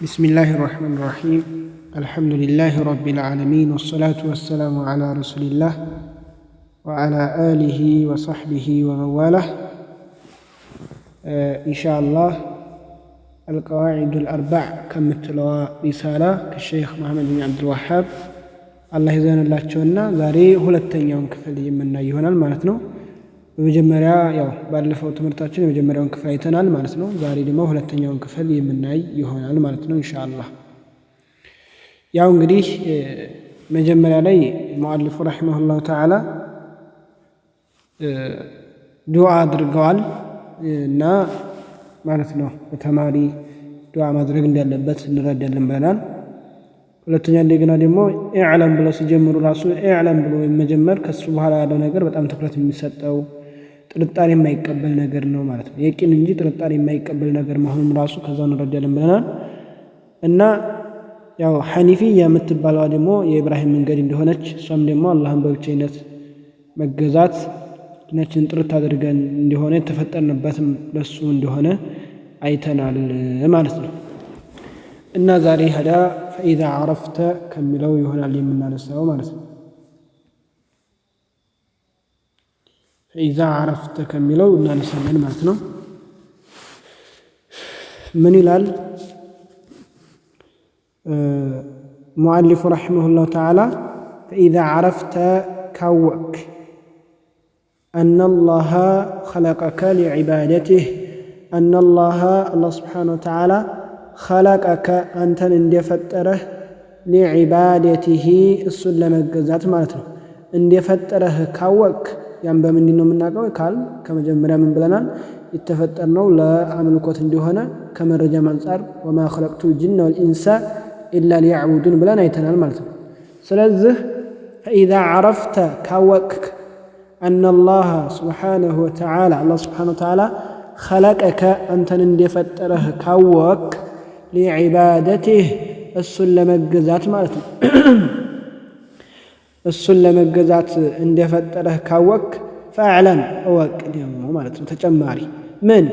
بسم الله الرحمن الرحيم الحمد لله رب العالمين والصلاة والسلام على رسول الله وعلى آله وصحبه ومن والاه إن شاء الله القواعد الأربع كم تلوى رسالة كالشيخ محمد بن عبد الوهاب الله يزين الله تشونا زاري ሁለተኛውን يوم كفل يمنا يهونال ማለት ነው በመጀመሪያ ያው ባለፈው ትምህርታችን የመጀመሪያውን ክፍል አይተናል ማለት ነው ዛሬ ደግሞ ሁለተኛውን ክፍል የምናይ ይሆናል ማለት ነው ኢንሻአላህ ያው እንግዲህ መጀመሪያ ላይ ሙአሊፉ ረሂመሁላህ ተዓላ ዱዓ አድርገዋል እና ማለት ነው በተማሪ ዱዓ ማድረግ እንዳለበት እንረዳለን ብለናል ሁለተኛ እንደገና ደግሞ ኢዕለም ብለው ሲጀምሩ ራሱ ኢዕለም ብሎ መጀመር ከሱ በኋላ ያለው ነገር በጣም ትኩረት የሚሰጠው ጥርጣሬ የማይቀበል ነገር ነው ማለት ነው የቂን እንጂ ጥርጣሬ የማይቀበል ነገር መሆኑን ራሱ ከዛው እንረዳለን ብለናል እና ያው ሐኒፊያ የምትባለው ደግሞ የኢብራሂም መንገድ እንደሆነች እሷም ደግሞ አላህን በብቸኝነት መገዛት ነችን ጥርት አድርገን እንደሆነ የተፈጠርንበትም ለሱ እንደሆነ አይተናል ማለት ነው እና ዛሬ ሀዳ فإذا عرفت كملوا يهنا لي من نساو ማለት ነው فإذا عرفت كملوا نسمن ማለት ነው من ይላል مؤلف رحمه الله تعالى فإذا عرفت كوك أن الله خلقك لعبادته أن الله سبحانه وتعالى خلقك أنت اندي فتره لعبادته السلم الجزات مالته اندي فتره كوك يعني بمن دينه من ناقوي قال كما جمرا من بلنا يتفترنو لا عملكوت اندي هنا كما رجع منصار وما خلقت الجن والإنس إلا ليعبدون بلنا يتنال مالته سلزه فإذا عرفت كوك أن الله سبحانه وتعالى خلقك أنت اندي فتره كوك لعبادته السلم الجزات مالته السلم الجزات عند فتره كوك فاعلم اوك اليوم مالته تجماري من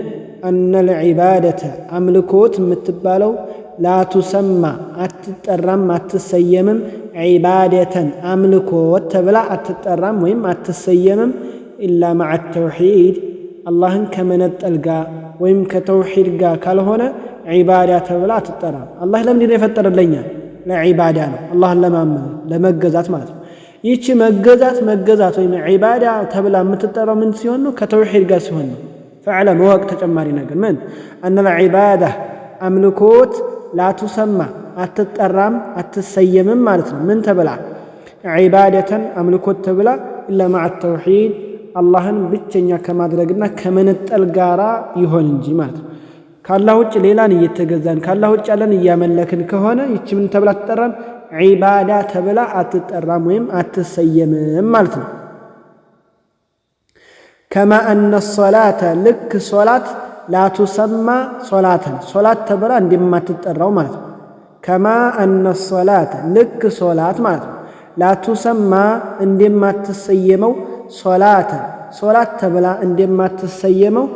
ان العباده املكوت متبالو لا تسمى اتترم اتسيمم عباده املكوت تبلا اتترم ويم اتسيمم الا مع التوحيد الله كمن تلقى ويم كتوحيد قا كالهونه عبادة تبلا تترى الله لم يفتر لنا لا عبادة الله لما جزات مالته يجي مجزات وين عبادة تبلا متترى من سيونه كتوحيد قال سيونه فعلم وقت تجمعي نقول من أن العبادة أملكوت لا تسمى أتترم أتسيم مالته من تبلا عبادة أملكوت تبلا إلا مع التوحيد الله بتشنيا كما درجنا كمن الجارة يهون جماعته ካላህ ውጭ ሌላን እየተገዛን ካላህ ውጭ ያለን እያመለክን ከሆነ ይቺ ምን ተብላ አትጠራም ዒባዳ ተብላ አትጠራም ወይም አትሰየምም ማለት ነው كما أن الصلاة لك صلاة لا تسمى صلاة ተብላ እንደማትጠራው ማለት ነው كما أن الصلاة لك صلاة ማለት ነው لا تسمى እንደማትሰየመው صلاة ተብላ እንደማትሰየመው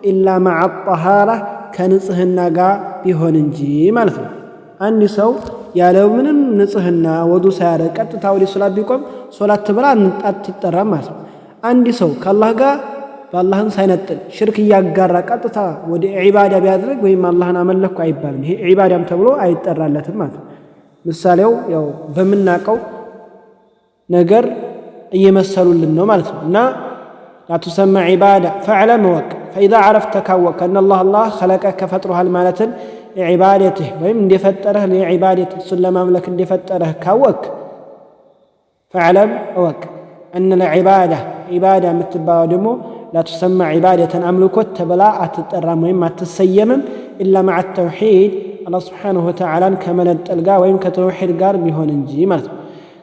إلا مع الطهارة ከንጽህና ጋር ቢሆን እንጂ ማለት ነው አንድ ሰው ያለው ምንም ንጽህና ወዱ ሳያረግ ቀጥታ ወደ ሶላት ቢቆም ሶላት ተብላ አትጠራም ማለት ነው አንድ ሰው ከአላህ ጋር በአላህን ሳይነጥል ሽርክ ያጋራ ቀጥታ ወደ ዒባዳ ቢያደርግ ወይም አላህን አመለኩ አይባልም ይሄ ዒባዳም ተብሎ አይጠራለትም ማለት ነው ምሳሌው ያው በመናቀው ነገር እየመሰሉልን ነው ማለት ነው እና لا تسمى عبادة فاعلم وك فإذا عرفت كوك أن الله خلقك فترها المالة لعبادته ويم دي فتره لعبادته سلم مملك دي فتره كوك فاعلم وك أن العبادة عبادة متبا دمو لا تسمى عبادة أملكت تبلا أتترم ويم تسيمم إلا مع التوحيد الله سبحانه وتعالى كما نتلقى ويم كتوحيد قارب هون نجيمات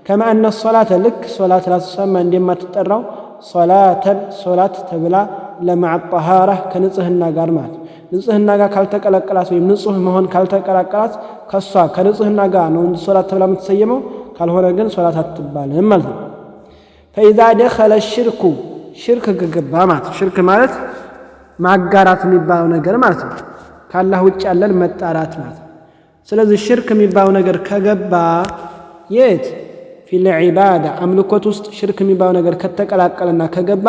كما أن الصلاة لك صلاة لا تسمى عندما تترم صلاة تبلا لمع الطهارة كنصهنا غار ማለት ንጽህና ጋር ካልተቀላቀላት ወይም ንጹህ መሆን ካልተቀላቀላት ከሷ ከንጽህና ጋር ነው እንጂ ሶላት ተብላ የምትሰየመው ካልሆነ ግን ሶላት አትባልም ማለት ነው فإذا دخل الشرك شرك ገባ ማለት ሽርክ ማለት ማጋራት የሚባለው ነገር ማለት ነው ካላህ ውጭ ያለን መጣራት ማለት ስለዚህ ሽርክ የሚባለው ነገር ከገባ የት ፊል ዒባዳ አምልኮት ውስጥ ሽርክ የሚባለው ነገር ከተቀላቀለና ከገባ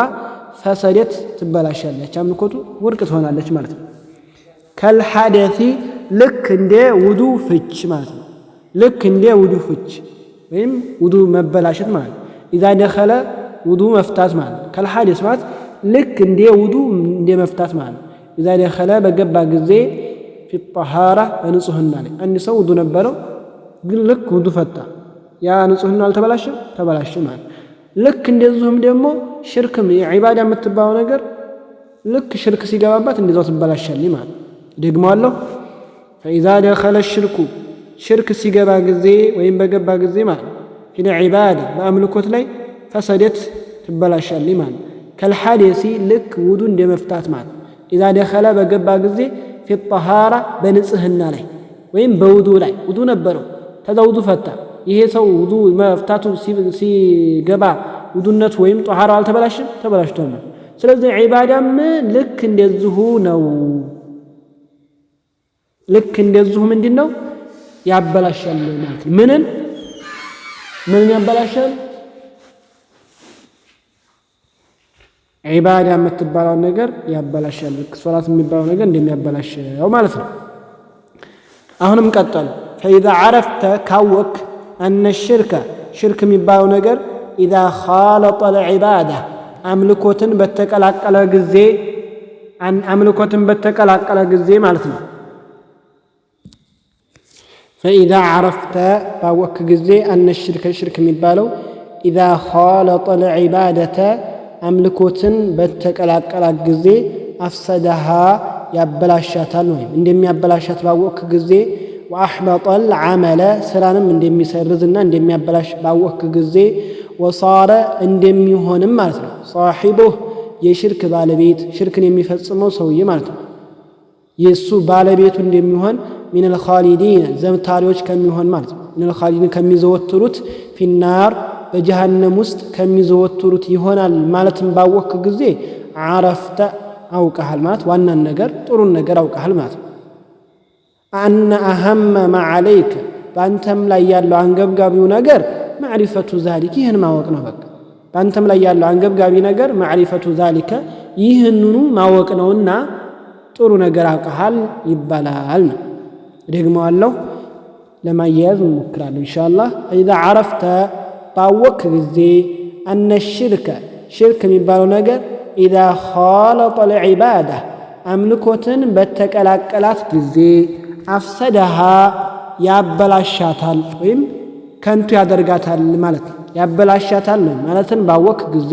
ፈሰደት ትበላሻለች አምልኮቱ ውድቅ ትሆናለች ማለት ነው ከልሐደሲ ልክ እንደ ውዱ ፍች ማለት ነው ልክ እንደ ውዱ ፍች ወይም ውዱ መበላሸት ማለት إذا دخل ውዱ መፍታት ማለት ከልሐደስ ማለት ልክ እንደ ውዱ እንደ መፍታት ማለት إذا دخل በገባ ጊዜ في الطهارة በንጹህና ላይ አንድ ሰው ውዱ ነበረው ግን ልክ ውዱ ፈታ ያ ንጹህና አልተበላሸም ተበላሸ ማለት ልክ እንደዚሁም ደግሞ ሽርክም የዒባዳ የምትባለው ነገር ልክ ሽርክ ሲገባባት እንደዛው ትበላሻለች ማለት ደግሞአለሁ فإذا دخل الشرك ሽርክ ሲገባ ጊዜ ወይም በገባ ጊዜ ማለት في العبادة በአምልኮት ላይ ፈሰደት ትበላሻለች ማለት ከልሐደሲ ልክ ውዱ እንደመፍታት ማለት إذا دخل በገባ ጊዜ في الطهارة በንጽህና ላይ ወይም በውዱ ላይ ውዱ ነበረው ተዛውዱ ፈታ ይሄ ሰው ውዱ መፍታቱ ሲገባ ውዱነቱ ወይም ጧሃራው አልተበላሽም ተበላሽቷል ስለዚህ ዒባዳም ልክ እንደዚሁ ነው ልክ እንደዚሁ ምንድነው ያበላሻል ማለት ምንን ያበላሻል ዒባዳ የምትባለው ነገር ያበላሻል ልክ ሶላት የሚባለው ነገር እንደሚያበላሽው ማለት ነው አሁንም ቀጠሉ فإذا عرفت كوك أن الشرك شرك የሚባለው ነገር إذا خالط العبادة አምልኮትን በተቀላቀለ ጊዜ ማለት ነው فإذا عرفت باوك ጊዜ أن الشرك የሚባለው إذا خالط العبادة አምልኮትን በተቀላቀለ ጊዜ أفسدها ያበላሻታል ነው እንደሚያበላሻት ባወክ ጊዜ وأحبط العمل سرانم እንደሚሰርዝና እንደሚያበላሽ ባወክ ጊዜ وصار እንደሚሆንም ማለት ነው صاحبه የሽርክ ባለቤት ሽርክን የሚፈጽመው ሰውዬ ማለት ነው የሱ ባለቤቱ እንደሚሆን من الخالدين ዘምታሪዎች ከሚሆን ማለት ነው من الخالدين ከሚዘወትሩት في النار በጀሃነም ውስጥ ከሚዘወትሩት ይሆናል ማለትም ባወክ ጊዜ عرفت አውቀሃል ማለት ዋናን ነገር ጥሩን ነገር አውቀሃል ማለት أن أهم ما عليك በአንተም ላይ ያለው አንገብጋቢው ነገር معرفة ذلك ይህን ማወቅ ነው በቃ በአንተም ላይ ያለው አንገብጋቢ ነገር معرفة ذلك ይህንኑ ማወቅ ነውና ጥሩ ነገር አውቀሃል ይባላል ነው ደግሞአለሁ ለማያያዝ እንሞክራለን ኢንሻአላህ إذا عرفت ባወቅ ጊዜ أن الشرك ሽርክ የሚባለው ነገር إذا خالط العبادة አምልኮትን በተቀላቀላት ጊዜ أفسدها ያበላሻታል ወይም ከንቱ ያደርጋታል ማለት ያበላሻታል ነው ማለትን ባወቅ ጊዜ